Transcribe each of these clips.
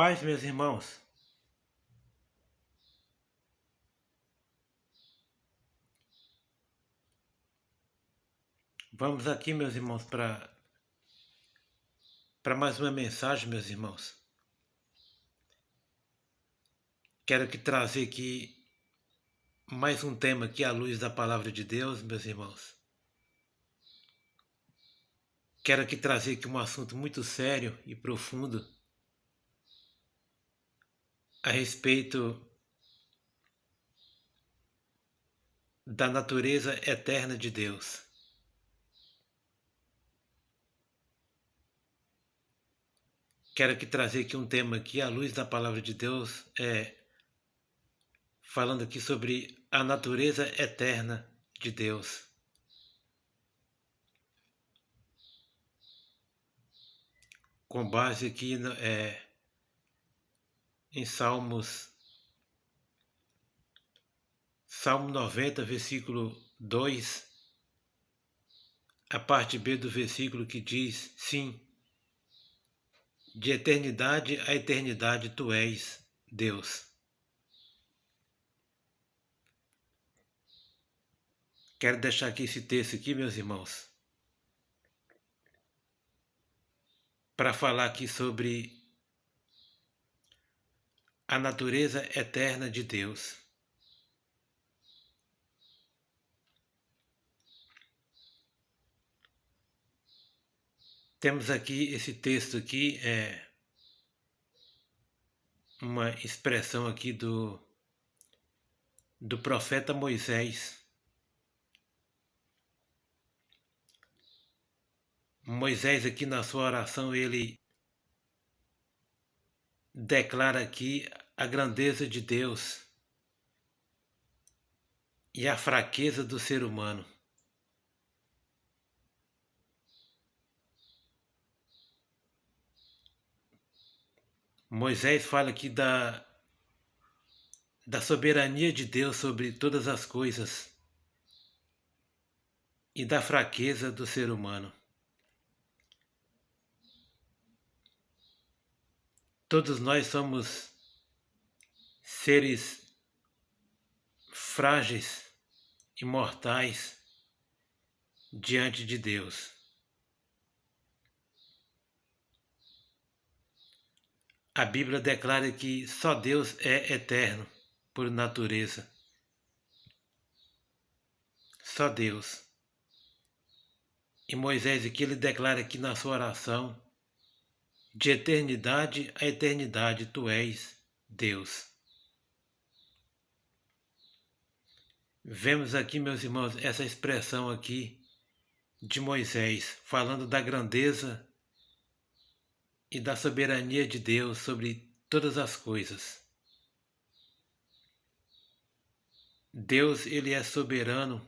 Paz, meus irmãos. Vamos aqui, meus irmãos, para mais uma mensagem, meus irmãos. Quero que trazer aqui mais um tema aqui à luz da palavra de Deus, meus irmãos. Quero aqui trazer aqui um assunto muito sério e profundo a respeito da natureza eterna de Deus. Quero aqui trazer aqui um tema aqui à luz da palavra de Deus, falando aqui sobre a natureza eterna de Deus. Com base aqui em Salmo 90, versículo 2, a parte B do versículo que diz: sim, de eternidade a eternidade tu és Deus. Quero deixar aqui esse texto aqui, meus irmãos, para falar aqui sobre a natureza eterna de Deus. Temos aqui esse texto aqui, uma expressão aqui do profeta Moisés. Moisés aqui na sua oração, ele declara aqui a grandeza de Deus e a fraqueza do ser humano. Moisés fala aqui da soberania de Deus sobre todas as coisas e da fraqueza do ser humano. Todos nós somos seres frágeis e mortais diante de Deus. A Bíblia declara que só Deus é eterno por natureza. Só Deus. E Moisés aqui ele declara aqui na sua oração: de eternidade a eternidade tu és Deus. Vemos aqui, meus irmãos, essa expressão aqui de Moisés, falando da grandeza e da soberania de Deus sobre todas as coisas. Deus, ele é soberano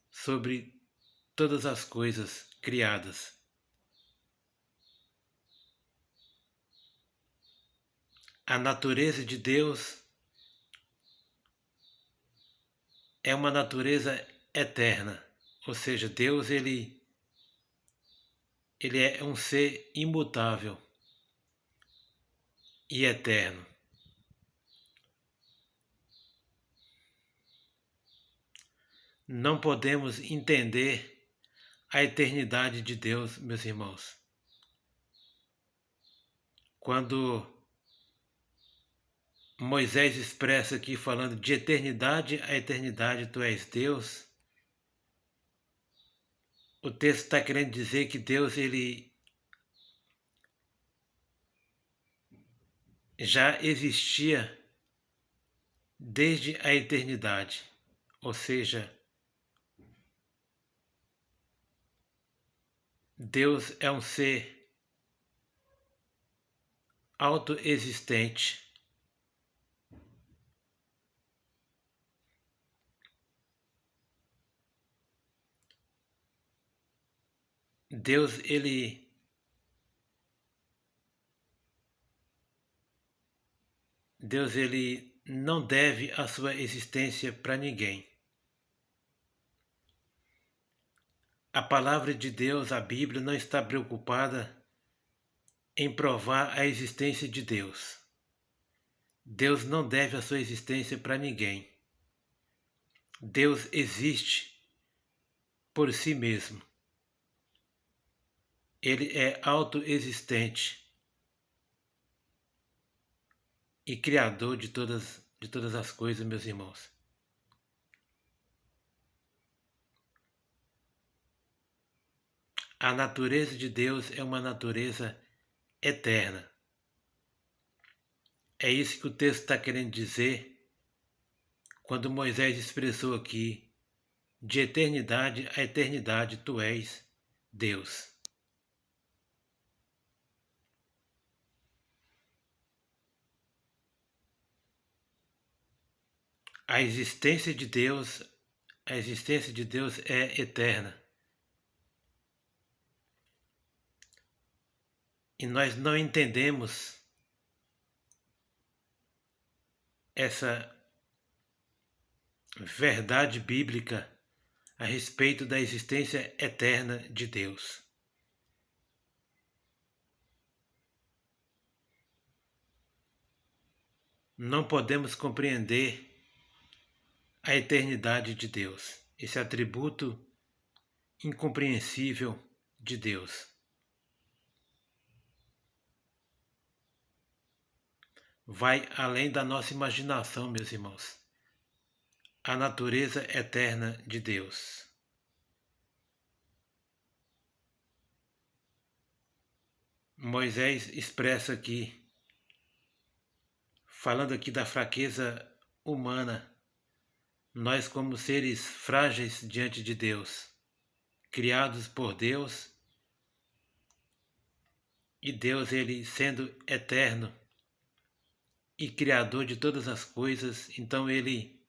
sobre todas as coisas criadas. A natureza de Deus é uma natureza eterna, ou seja, Deus ele é um ser imutável e eterno. Não podemos entender a eternidade de Deus, meus irmãos. Quando Moisés expressa aqui falando de eternidade a eternidade tu és Deus, o texto está querendo dizer que Deus ele já existia desde a eternidade, ou seja, Deus é um ser autoexistente. Deus ele não deve a sua existência para ninguém. A palavra de Deus, a Bíblia, não está preocupada em provar a existência de Deus. Deus não deve a sua existência para ninguém. Deus existe por si mesmo. Ele é autoexistente e criador de todas as coisas, meus irmãos. A natureza de Deus é uma natureza eterna. É isso que o texto está querendo dizer quando Moisés expressou aqui: de eternidade a eternidade tu és Deus. A existência de Deus é eterna. E nós não entendemos essa verdade bíblica a respeito da existência eterna de Deus. Não podemos compreender a eternidade de Deus, esse atributo incompreensível de Deus. Vai além da nossa imaginação, meus irmãos. A natureza eterna de Deus. Moisés expressa aqui, falando aqui da fraqueza humana, nós como seres frágeis diante de Deus, criados por Deus, e Deus, ele sendo eterno e criador de todas as coisas, então ele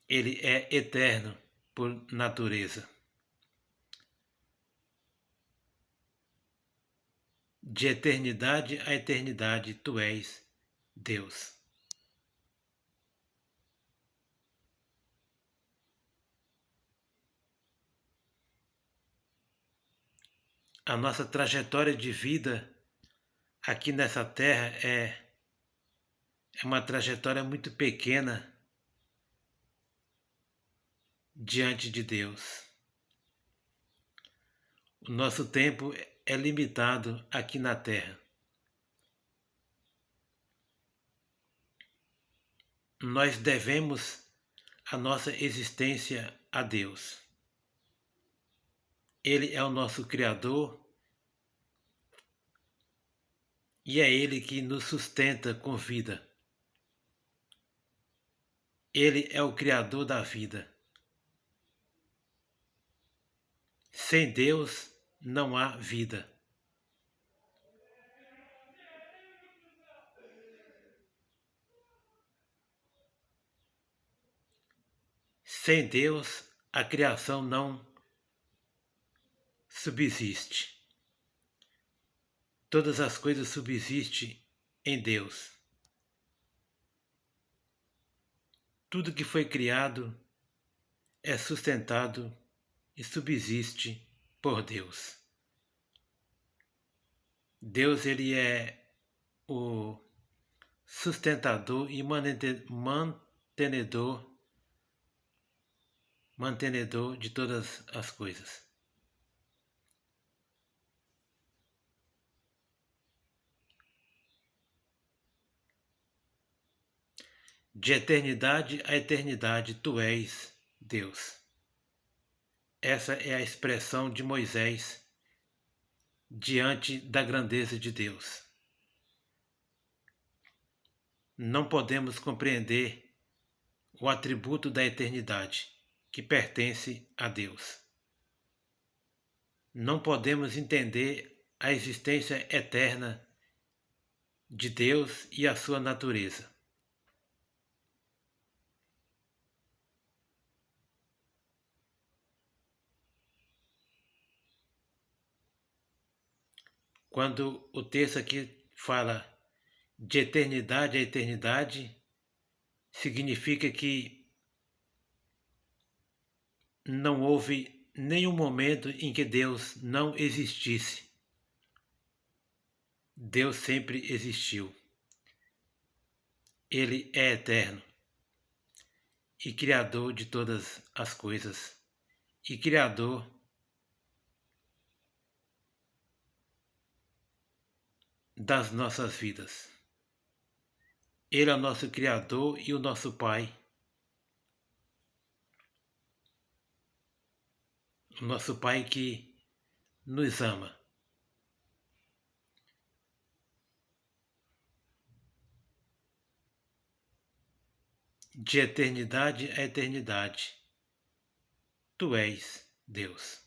é eterno por natureza. De eternidade a eternidade tu és Deus. A nossa trajetória de vida aqui nessa terra é uma trajetória muito pequena diante de Deus. O nosso tempo é limitado aqui na terra. Nós devemos a nossa existência a Deus. Ele é o nosso Criador e é Ele que nos sustenta com vida. Ele é o Criador da vida. Sem Deus não há vida. Sem Deus, a criação não subsiste. Todas as coisas subsistem em Deus. Tudo que foi criado é sustentado e subsiste por Deus. Deus, ele é o sustentador e mantenedor de todas as coisas. De eternidade a eternidade tu és Deus. Essa é a expressão de Moisés diante da grandeza de Deus. Não podemos compreender o atributo da eternidade que pertence a Deus. Não podemos entender a existência eterna de Deus e a sua natureza. Quando o texto aqui fala de eternidade a eternidade, significa que não houve nenhum momento em que Deus não existisse. Deus sempre existiu. Ele é eterno e Criador de todas as coisas, e Criador das nossas vidas. Ele é o nosso Criador e o nosso Pai. O nosso Pai que nos ama. De eternidade a eternidade. Tu és Deus.